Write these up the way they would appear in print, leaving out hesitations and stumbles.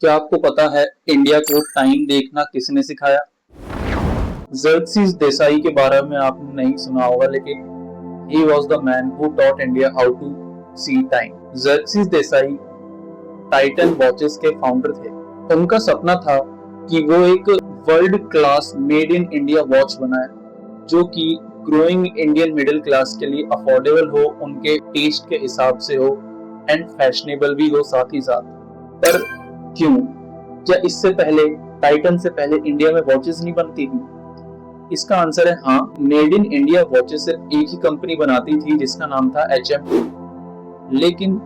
क्या आपको पता है इंडिया को टाइम देखना किसने सिखाया? ज़र्क्सीज़ देसाई के बारे में आपने नहीं सुना होगा, लेकिन he was the man who taught India how to see time. Xerxes Desai Titan watches के फाउंडर थे। उनका सपना था कि वो एक world class made in India watch बनाए जो कि ग्रोइंग इंडियन मिडिल क्लास के लिए अफोर्डेबल हो, उनके टेस्ट के हिसाब से हो एंड फैशनेबल भी हो साथ ही साथ। पर क्यों? क्या इससे पहले, टाइटन से पहले इंडिया में वॉचेस नहीं बनती थी? इसका आंसर है हाँ। मेड इन इंडिया वॉचेस सिर्फ एक ही कंपनी बनाती थी जिसका नाम था HMT, लेकिन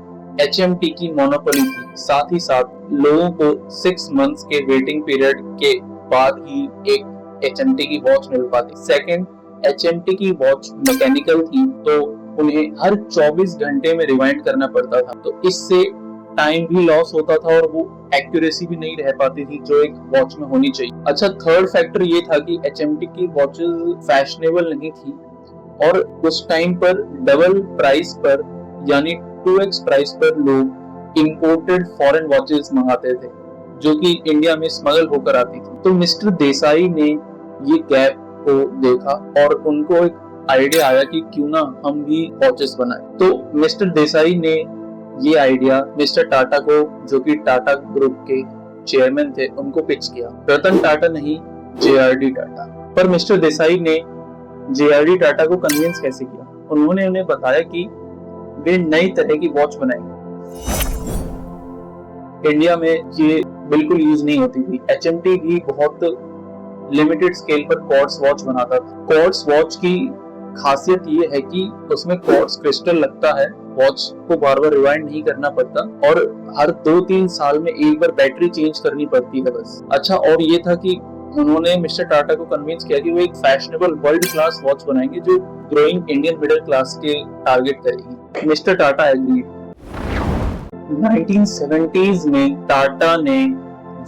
HMT की मोनोपोली थी। साथ ही साथ लोगों को 6 मंथ्स के वेटिंग पीरियड के बाद ही एक HMT की वॉच मिल पाती। सेकंड, HMT की वॉच मैकेनिकल थी तो उन्हें हर 24 घंटे में रिवाइंड करना पड़ता था, तो इससे टाइम भी लॉस होता था और वो एक्यूरेसी भी नहीं रह पाती थी जो एक वॉच में होनी चाहिए। अच्छा, थर्ड फैक्टर ये था कि HMT की वॉचेस फैशनेबल नहीं थी और उस टाइम पर डबल प्राइस पर यानी 2x प्राइस पर लोग इंपोर्टेड फॉरेन वॉचेस मंगाते थे जो कि इंडिया में स्मगल होकर आती थी। तो मिस्टर देसाई ने ये गैप को देखा और उनको एक आइडिया आया कि क्यों ना हम भी वॉचेस बनाएं। तो मिस्टर देसाई ने ये आइडिया मिस्टर टाटा को, जो कि टाटा ग्रुप के चेयरमैन थे, उनको पिच किया। रतन टाटा नहीं, JRD टाटा। पर मिस्टर देसाई ने JRD टाटा को कन्विंस कैसे किया? उन्होंने उन्हें बताया कि वे नई तरह की वॉच बनाएंगे। इंडिया में ये बिल्कुल यूज नहीं होती थी। HMT भी बहुत लिमिटेड स्केल पर क्वार्ट्ज वॉच बनाता था। क्वार्ट्ज वॉच की खासियत ये है कि उसमें क्वार्ट्ज क्रिस्टल लगता है, वॉच को बार बार रिवाइंड नहीं करना पड़ता और हर 2-3 साल में एक बार बैटरी चेंज करनी पड़ती है बस। अच्छा, और ये था कि उन्होंने मिस्टर टाटा को कन्विंस किया कि वो एक फैशनेबल वर्ल्ड क्लास वॉच बनाएंगे जो ग्रोइंग इंडियन मिडिल क्लास के टारगेट करेगी। Mister Tata agree. 1970s में टाटा ने,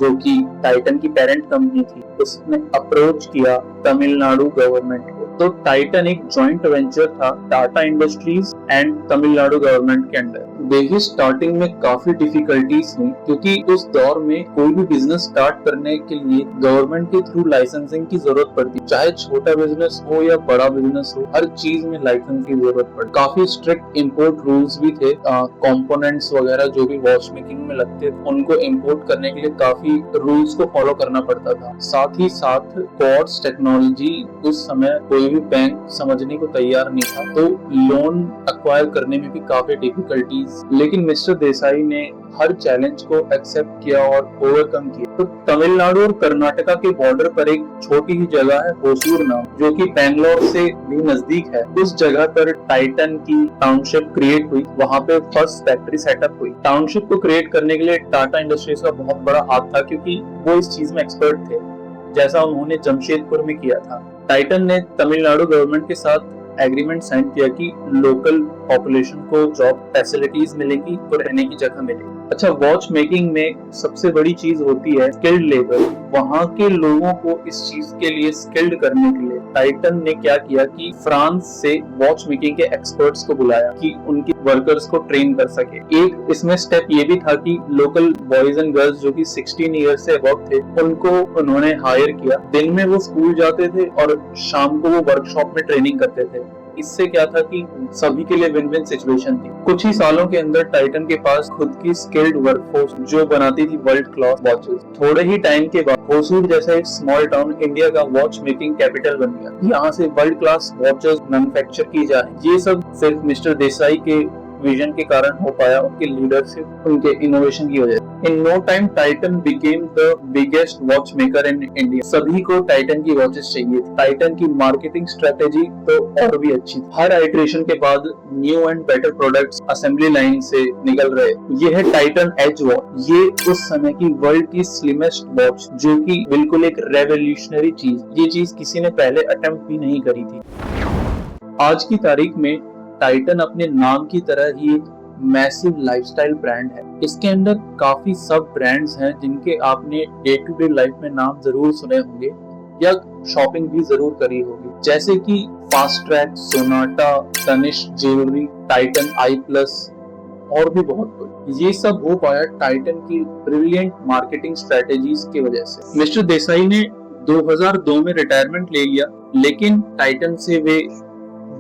जो कि टाइटन की पेरेंट कंपनी थी, उसने अप्रोच किया तमिलनाडु गवर्नमेंट को। तो टाइटन एक जॉइंट वेंचर था Tata industries and Tamil Nadu government के अंडर। देखिए, स्टार्टिंग में काफी डिफिकल्टीज हुई क्योंकि उस दौर में कोई भी बिजनेस स्टार्ट करने के लिए गवर्नमेंट के थ्रू लाइसेंसिंग की जरूरत पड़ती। चाहे छोटा बिजनेस हो या बड़ा बिजनेस हो, हर चीज में लाइसेंस की जरूरत पड़ती। काफी स्ट्रिक्ट इंपोर्ट रूल्स भी थे। कंपोनेंट्स वगैरह जो भी वॉच मेकिंग में लगते थे उनको इंपोर्ट करने के लिए काफी रूल्स को फॉलो करना पड़ता था। साथ ही साथ क्वार्ट्ज टेक्नोलॉजी उस समय कोई भी बैंक समझने को तैयार नहीं था, तो लोन एक्वायर करने में भी काफी डिफिकल्टीज। लेकिन मिस्टर देसाई ने हर चैलेंज को एक्सेप्ट किया और ओवरकम किया। तो तमिलनाडु और कर्नाटका के बॉर्डर पर एक छोटी ही जगह है होसूर नाम, जो कि बैंगलोर से भी नजदीक है। उस जगह पर टाइटन की टाउनशिप क्रिएट हुई। वहाँ पे फर्स्ट फैक्ट्री सेटअप हुई। टाउनशिप को क्रिएट करने के लिए टाटा इंडस्ट्रीज का बहुत बड़ा हाथ था क्योंकि वो इस चीज में एक्सपर्ट थे, जैसा उन्होंने जमशेदपुर में किया था। टाइटन ने तमिलनाडु गवर्नमेंट के साथ एग्रीमेंट साइन किया कि लोकल पॉपुलेशन को जॉब फैसिलिटीज मिलेगी, तो रहने की जगह मिलेगी। अच्छा, वॉच मेकिंग में सबसे बड़ी चीज होती है स्किल्ड लेबर। वहाँ के लोगों को इस चीज के लिए स्किल्ड करने के लिए टाइटन ने क्या किया कि फ्रांस से वॉच मेकिंग के एक्सपर्ट्स को बुलाया कि उनके वर्कर्स को ट्रेन कर सके। एक इसमें स्टेप ये भी था कि लोकल बॉयज एंड गर्ल्स जो कि 16 ईयर से अबव थे, उनको उन्होंने हायर किया। दिन में वो स्कूल जाते थे और शाम को वो वर्कशॉप में ट्रेनिंग करते थे। इससे क्या था कि सभी के लिए विन विन सिचुएशन थी। कुछ ही सालों के अंदर टाइटन के पास खुद की स्किल्ड वर्कफोर्स जो बनाती थी वर्ल्ड क्लास वॉचेस। थोड़े ही टाइम के बाद होसूर जैसा एक स्मॉल टाउन इंडिया का वॉच मेकिंग कैपिटल बन गया। यहाँ से वर्ल्ड क्लास वॉचेस मैन्युफैक्चर की जाए। ये सब सिर्फ मिस्टर देसाई के विजन के कारण हो पाया, उनके लीडरशिप, उनके इनोवेशन की वजह। In no time Titan became the biggest watch maker in India. सभी को टाइटन की वॉचेस चाहिए थी। टाइटन की मार्केटिंग स्ट्रेटेजी तो और भी अच्छी थी। हर आइटरेशन के बाद new and better products assembly line से निकल रहे। ये है टाइटन एज वॉच। ये उस समय की वर्ल्ड की स्लिमेस्ट वॉच, जो कि बिल्कुल एक रेवोल्यूशनरी चीज। ये चीज किसी ने पहले अटेम्प्ट भी नहीं करी थी। आज की तारीख में टाइटन अपने नाम की तरह ही एक मैसिव लाइफस्टाइल ब्रांड है। इसके अंदर काफी सब ब्रांड्स हैं जिनके आपने डे टू डे लाइफ में नाम जरूर सुने होंगे या शॉपिंग भी जरूर करी होगी, जैसे कि fast track, Sonata, Tanishq jewellery, Titan eye plus, और भी बहुत कुछ। ये सब हो पाया टाइटन की ब्रिलियंट मार्केटिंग स्ट्रेटेजीज की वजह से। मिस्टर देसाई ने 2002 में रिटायरमेंट ले लिया, लेकिन टाइटन से वे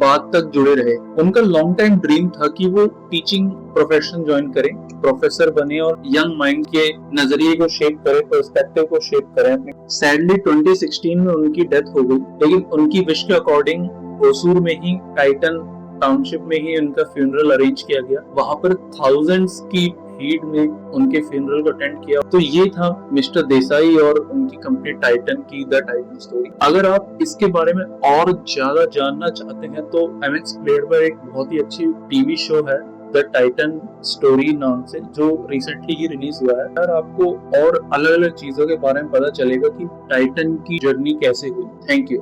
बाद तक जुड़े रहे। उनका लॉन्ग टाइम ड्रीम था कि वो टीचिंग प्रोफेशन ज्वाइन करें, प्रोफेसर बने और यंग माइंड के नजरिए को शेप करें, पर्सपेक्टिव को शेप करें। सैडली 2016 में उनकी डेथ हो गई, लेकिन उनकी विश के अकॉर्डिंग होसूर में ही टाइटन टाउनशिप में ही उनका फ्यूनरल अरेंज किया गया। वहां पर थाउजेंड्स की भीड़ में उनके फ्यूनरल को अटेंड किया। तो ये था मिस्टर देसाई और उनकी कंपनी टाइटन की द टाइटन स्टोरी। अगर आप इसके बारे में और ज्यादा जानना चाहते हैं तो एमएक्स प्लेयर पर एक बहुत ही अच्छी टीवी शो है द टाइटन स्टोरी नाम से, जो रिसेंटली ही रिलीज हुआ है। और आपको और अलग अलग चीजों के बारे में पता चलेगा कि टाइटन की जर्नी कैसे हुई। Thank you.